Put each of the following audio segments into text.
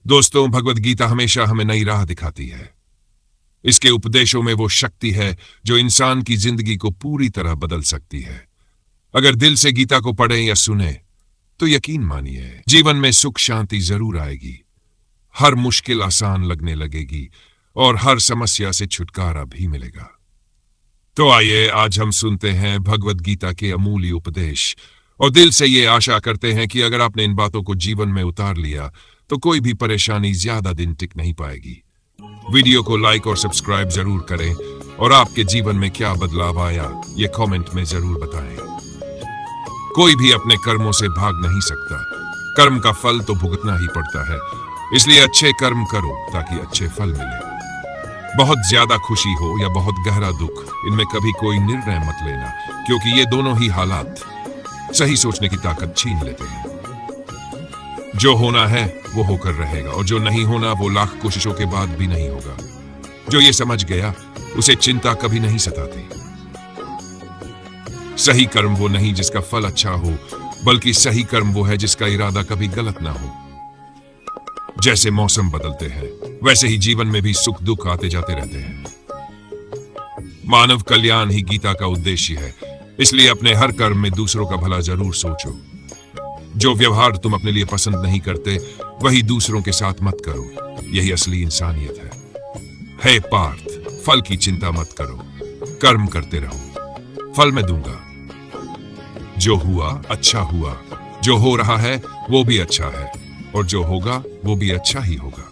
दोस्तों, भगवत गीता हमेशा हमें नई राह दिखाती है। इसके उपदेशों में वो शक्ति है जो इंसान की जिंदगी को पूरी तरह बदल सकती है। अगर दिल से गीता को पढ़ें या सुने तो यकीन मानिए जीवन में सुख शांति जरूर आएगी। हर मुश्किल आसान लगने लगेगी और हर समस्या से छुटकारा भी मिलेगा। तो आइए आज हम सुनते हैं भगवत गीता के अमूल्य उपदेश और दिल से ये आशा करते हैं कि अगर आपने इन बातों को जीवन में उतार लिया तो कोई भी परेशानी ज्यादा दिन टिक नहीं पाएगी। वीडियो को लाइक और सब्सक्राइब जरूर करें और आपके जीवन में क्या बदलाव आया ये कमेंट में जरूर बताएं। कोई भी अपने कर्मों से भाग नहीं सकता। कर्म का फल तो भुगतना ही पड़ता है, इसलिए अच्छे कर्म करो ताकि अच्छे फल मिले। बहुत ज्यादा खुशी हो या बहुत गहरा दुख, इनमें कभी कोई निर्णय मत लेना, क्योंकि ये दोनों ही हालात सही सोचने की ताकत छीन लेते हैं। जो होना है वो होकर रहेगा और जो नहीं होना वो लाख कोशिशों के बाद भी नहीं होगा। जो ये समझ गया उसे चिंता कभी नहीं सताती। सही कर्म वो नहीं जिसका फल अच्छा हो, बल्कि सही कर्म वो है जिसका इरादा कभी गलत ना हो। जैसे मौसम बदलते हैं वैसे ही जीवन में भी सुख दुख आते जाते रहते हैं। मानव कल्याण ही गीता का उद्देश्य है, इसलिए अपने हर कर्म में दूसरों का भला जरूर सोचो। जो व्यवहार तुम अपने लिए पसंद नहीं करते वही दूसरों के साथ मत करो। यही असली इंसानियत है। हे पार्थ, फल की चिंता मत करो, कर्म करते रहो, फल मैं दूंगा। जो हुआ अच्छा हुआ, जो हो रहा है वो भी अच्छा है और जो होगा वो भी अच्छा ही होगा।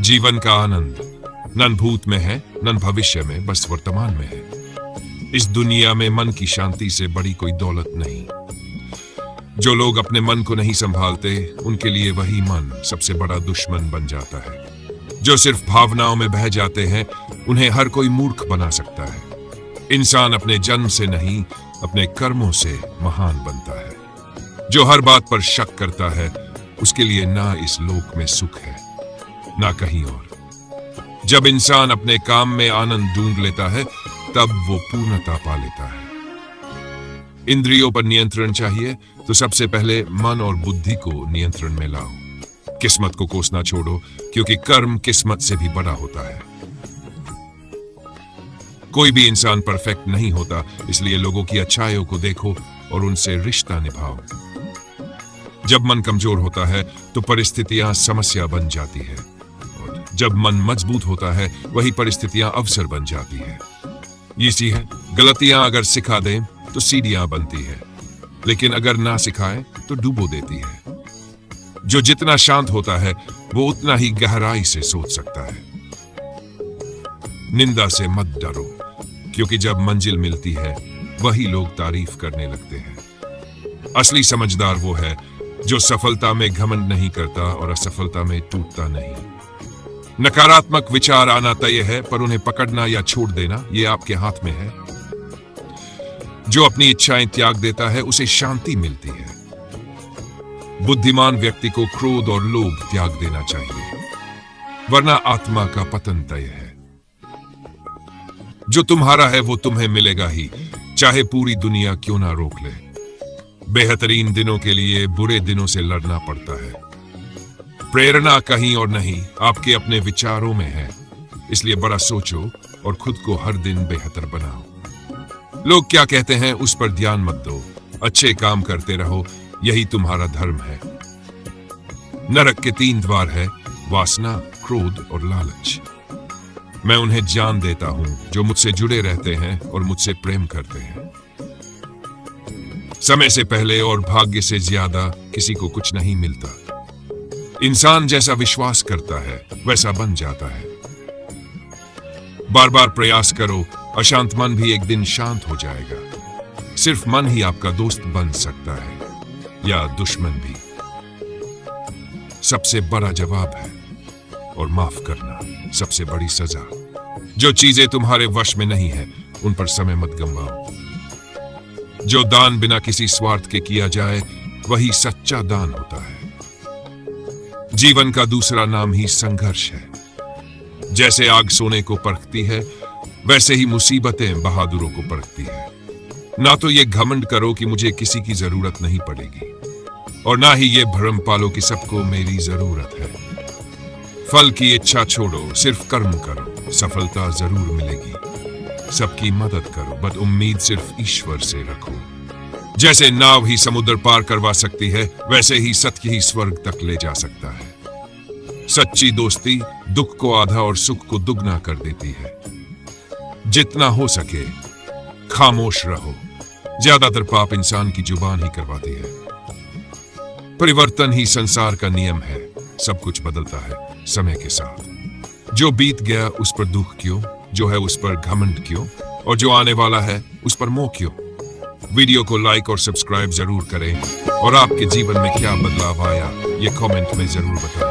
जीवन का आनंद न भूत में है न भविष्य में, बस वर्तमान में है। इस दुनिया में मन की शांति से बड़ी कोई दौलत नहीं। जो लोग अपने मन को नहीं संभालते उनके लिए वही मन सबसे बड़ा दुश्मन बन जाता है। जो सिर्फ भावनाओं में बह जाते हैं उन्हें हर कोई मूर्ख बना सकता है। इंसान अपने जन्म से नहीं अपने कर्मों से महान बनता है। जो हर बात पर शक करता है उसके लिए ना इस लोक में सुख है ना कहीं और। जब इंसान अपने काम में आनंद ढूंढ लेता है तब वो पूर्णता पा लेता है। इंद्रियों पर नियंत्रण चाहिए तो सबसे पहले मन और बुद्धि को नियंत्रण में लाओ। किस्मत को कोसना छोड़ो, क्योंकि कर्म किस्मत से भी बड़ा होता है। कोई भी इंसान परफेक्ट नहीं होता, इसलिए लोगों की अच्छाइयों को देखो और उनसे रिश्ता निभाओ। जब मन कमजोर होता है तो परिस्थितियां समस्या बन जाती है और जब मन मजबूत होता है वही परिस्थितियां अवसर बन जाती है। इसी है, गलतियां अगर सिखा दें तो सीढ़ियां बनती है, लेकिन अगर ना सिखाए तो डूबो देती है। जो जितना शांत होता है वो उतना ही गहराई से सोच सकता है। निंदा से मत डरो, क्योंकि जब मंजिल मिलती है वही लोग तारीफ करने लगते हैं। असली समझदार वो है जो सफलता में घमंड नहीं करता और असफलता में टूटता नहीं। नकारात्मक विचार आना तय है, पर उन्हें पकड़ना या छोड़ देना ये आपके हाथ में है। जो अपनी इच्छाएं त्याग देता है उसे शांति मिलती है। बुद्धिमान व्यक्ति को क्रोध और लोभ त्याग देना चाहिए, वरना आत्मा का पतन तय है। जो तुम्हारा है वो तुम्हें मिलेगा ही, चाहे पूरी दुनिया क्यों ना रोक ले। बेहतरीन दिनों के लिए बुरे दिनों से लड़ना पड़ता है। प्रेरणा कहीं और नहीं, आपके अपने विचारों में है। इसलिए बड़ा सोचो और खुद को हर दिन बेहतर बनाओ। लोग क्या कहते हैं उस पर ध्यान मत दो, अच्छे काम करते रहो, यही तुम्हारा धर्म है। नरक के 3 द्वार है, वासना, क्रोध और लालच। मैं उन्हें जान देता हूं जो मुझसे जुड़े रहते हैं और मुझसे प्रेम करते हैं। समय से पहले और भाग्य से ज्यादा किसी को कुछ नहीं मिलता। इंसान जैसा विश्वास करता है वैसा बन जाता है। बार बार प्रयास करो, अशांत मन भी एक दिन शांत हो जाएगा। सिर्फ मन ही आपका दोस्त बन सकता है या दुश्मन भी। सबसे बड़ा जवाब है और माफ करना सबसे बड़ी सजा। जो चीजें तुम्हारे वश में नहीं है उन पर समय मत गंवाओ। जो दान बिना किसी स्वार्थ के किया जाए वही सच्चा दान होता है। जीवन का दूसरा नाम ही संघर्ष है। जैसे आग सोने को परखती है वैसे ही मुसीबतें बहादुरों को परखती है। ना तो ये घमंड करो कि मुझे किसी की जरूरत नहीं पड़ेगी, और ना ही ये भ्रम पालो कि सबको मेरी जरूरत है। फल की इच्छा छोड़ो, सिर्फ कर्म करो, सफलता जरूर मिलेगी। सबकी मदद करो, बट उम्मीद सिर्फ ईश्वर से रखो। जैसे नाव ही समुद्र पार करवा सकती है, वैसे ही सत्य ही स्वर्ग तक ले जा सकता है। सच्ची दोस्ती दुख को आधा और सुख को दुगना कर देती है। जितना हो सके खामोश रहो, ज्यादातर पाप इंसान की जुबान ही करवाती है। परिवर्तन ही संसार का नियम है, सब कुछ बदलता है समय के साथ। जो बीत गया उस पर दुख क्यों, जो है उस पर घमंड क्यों, और जो आने वाला है उस पर मोह क्यों। वीडियो को लाइक और सब्सक्राइब जरूर करें, और आपके जीवन में क्या बदलाव आया ये कमेंट में जरूर बताएं।